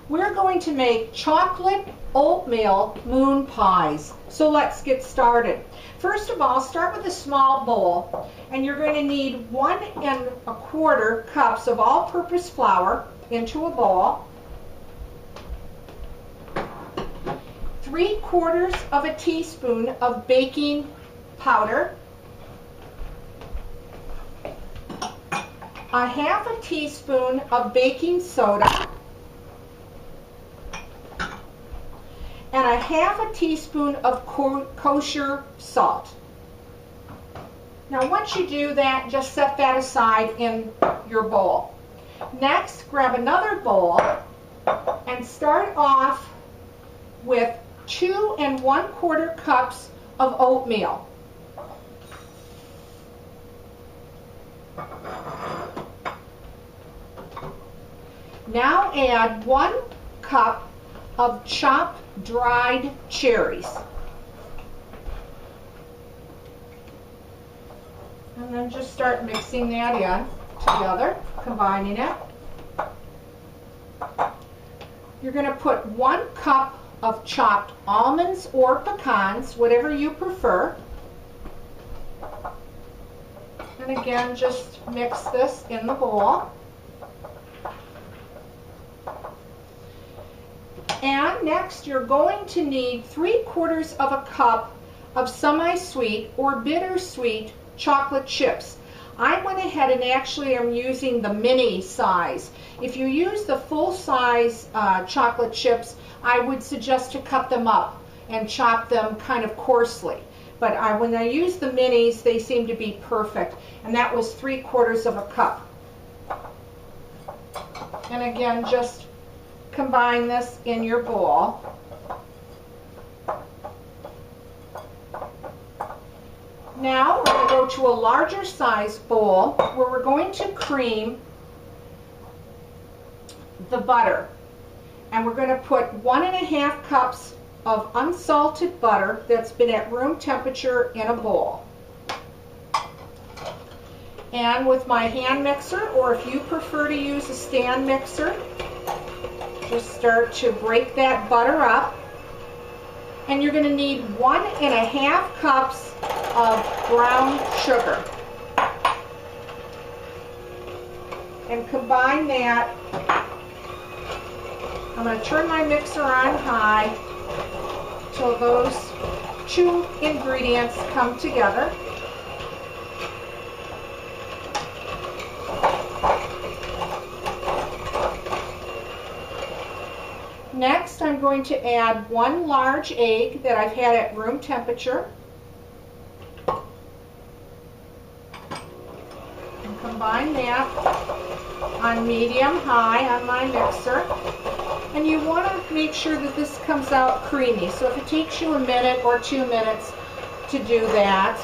We're going to make chocolate oatmeal moon pies. So let's get started. First of all, start with a small bowl, and you're going to need 1 1/4 cups of all-purpose flour into a bowl, 3/4 of a teaspoon of baking powder, 1/2 teaspoon of baking soda, and 1/2 teaspoon of kosher salt. Now once you do that, just set that aside in your bowl. Next, grab another bowl and start off with 2 1/4 cups of oatmeal. Now add 1 cup of chopped dried cherries. And then just start mixing that in together, combining it. You're going to put 1 cup of chopped almonds or pecans, whatever you prefer. And again, just mix this in the bowl. And next, you're going to need 3/4 of a cup of semi-sweet or bittersweet chocolate chips. I went ahead and actually am using the mini size. If you use the full size chocolate chips, I would suggest to cut them up and chop them kind of coarsely. But when I use the minis, they seem to be perfect. And that was 3/4 of a cup. And again, just combine this in your bowl. Now we're going to go to a larger size bowl where we're going to cream the butter. And we're going to put 1 1/2 cups of unsalted butter that's been at room temperature in a bowl. And with my hand mixer, or if you prefer to use a stand mixer, just start to break that butter up. And you're going to need 1 1/2 cups of brown sugar. And combine that. I'm going to turn my mixer on high till those 2 ingredients come together. Next, I'm going to add 1 large egg that I've had at room temperature. And combine that on medium-high on my mixer. And you want to make sure that this comes out creamy. So if it takes you a minute or 2 minutes to do that,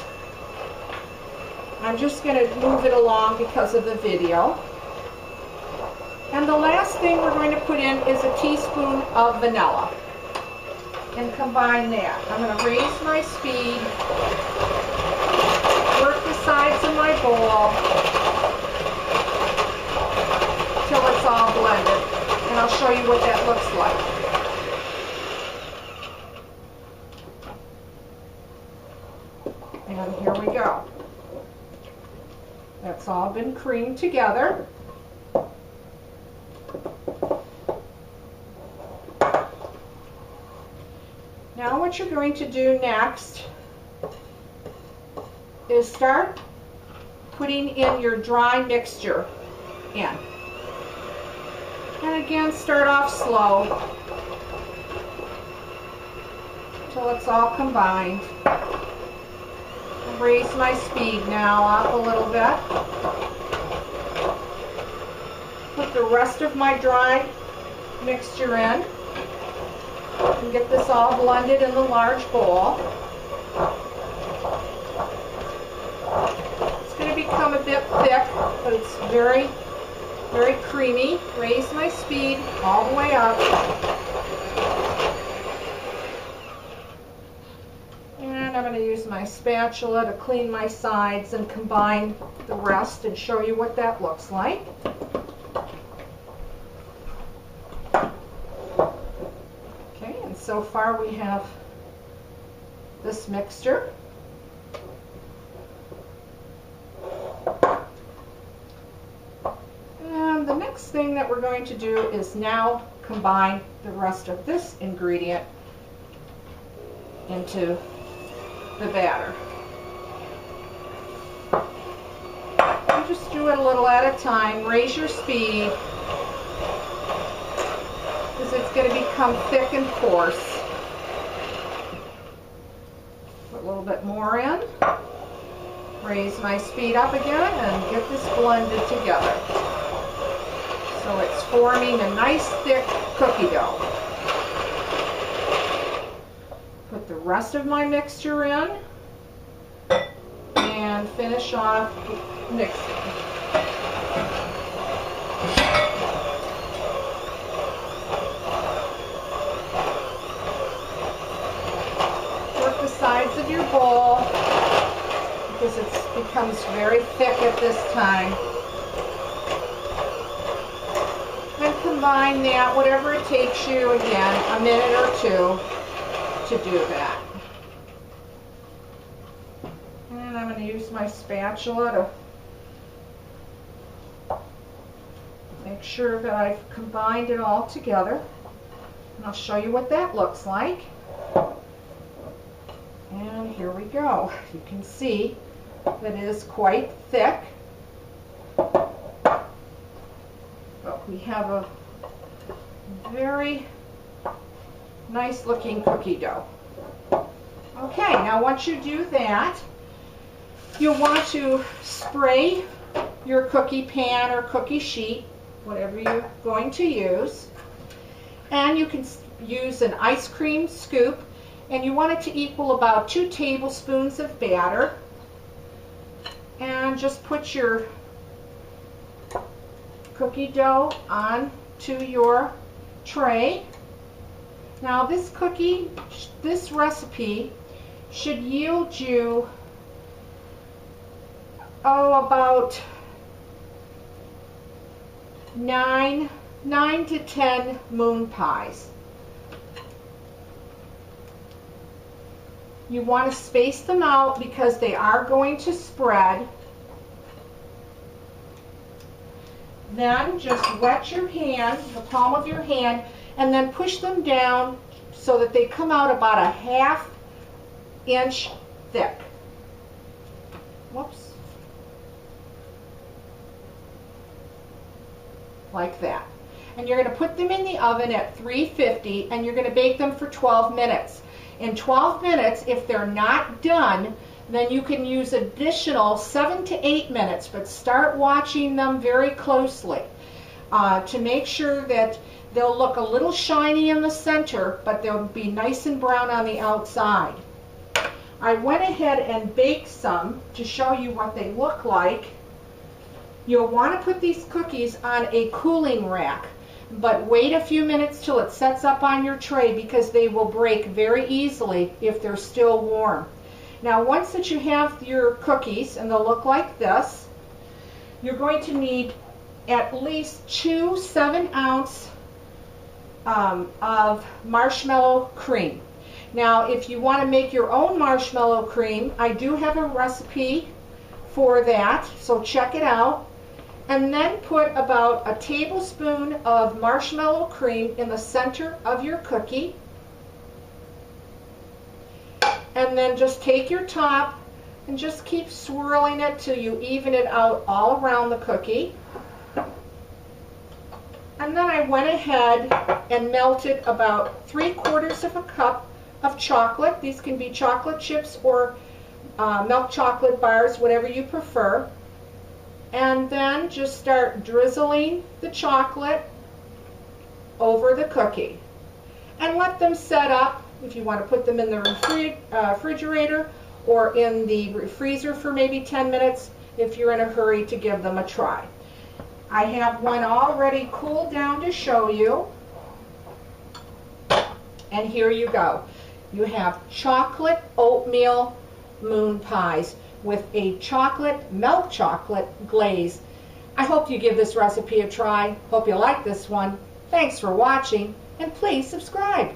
I'm just going to move it along because of the video. And the last thing we're going to put in is a teaspoon of vanilla. And combine that. I'm going to raise my speed, work the sides of my bowl till it's all blended. And I'll show you what that looks like. And here we go. That's all been creamed together. Now what you're going to do next is start putting in your dry mixture in. And again, start off slow until it's all combined. Raise my speed now up a little bit. Put the rest of my dry mixture in. And get this all blended in the large bowl. It's going to become a bit thick, but it's very, very creamy. Raise my speed all the way up. And I'm going to use my spatula to clean my sides and combine the rest and show you what that looks like. so far we have this mixture. And the next thing that we're going to do is now combine the rest of this ingredient into the batter. You just do it a little at a time. Raise your speed because it's going to become thick and coarse. Put a little bit more in. Raise my speed up again and get this blended together. So it's forming a nice thick cookie dough. Put the rest of my mixture in and finish off mixing. Work the sides of your bowl because it becomes very thick at this time. And combine that, whatever it takes you, again, a minute or two to do that. And I'm going to use my spatula to make sure that I've combined it all together. And I'll show you what that looks like. And here we go. You can see that it is quite thick. But we have a very nice looking cookie dough. Okay, now once you do that, you'll want to spray your cookie pan or cookie sheet, whatever you're going to use. And you can use an ice cream scoop, and you want it to equal about 2 tablespoons of batter. And just put your cookie dough onto your tray. Now this recipe should yield you about 9 to 10 moon pies. You want to space them out because they are going to spread. Then just wet your hand, the palm of your hand, and then push them down so that they come out about a 1/2 inch thick. Whoops. Like that. And you're going to put them in the oven at 350 and you're going to bake them for 12 minutes. In 12 minutes, if they're not done, then you can use additional 7 to 8 minutes, but start watching them very closely to make sure that they'll look a little shiny in the center, but they'll be nice and brown on the outside. I went ahead and baked some to show you what they look like. You'll want to put these cookies on a cooling rack, but wait a few minutes till it sets up on your tray because they will break very easily if they're still warm. Now once that you have your cookies, and they'll look like this, you're going to need at least 2 7-ounce of marshmallow cream. Now if you want to make your own marshmallow cream, I do have a recipe for that, so check it out. And then put about a tablespoon of marshmallow cream in the center of your cookie. And then just take your top and just keep swirling it till you even it out all around the cookie. And then I went ahead and melted about 3/4 of a cup of chocolate. These can be chocolate chips or milk chocolate bars, whatever you prefer. And then just start drizzling the chocolate over the cookie. And let them set up, if you want to put them in the refrigerator or in the freezer for maybe 10 minutes if you're in a hurry to give them a try. I have one already cooled down to show you. And here you go. You have chocolate oatmeal moon pies with a milk chocolate glaze. I hope you give this recipe a try. Hope you like this one. Thanks for watching, and please subscribe.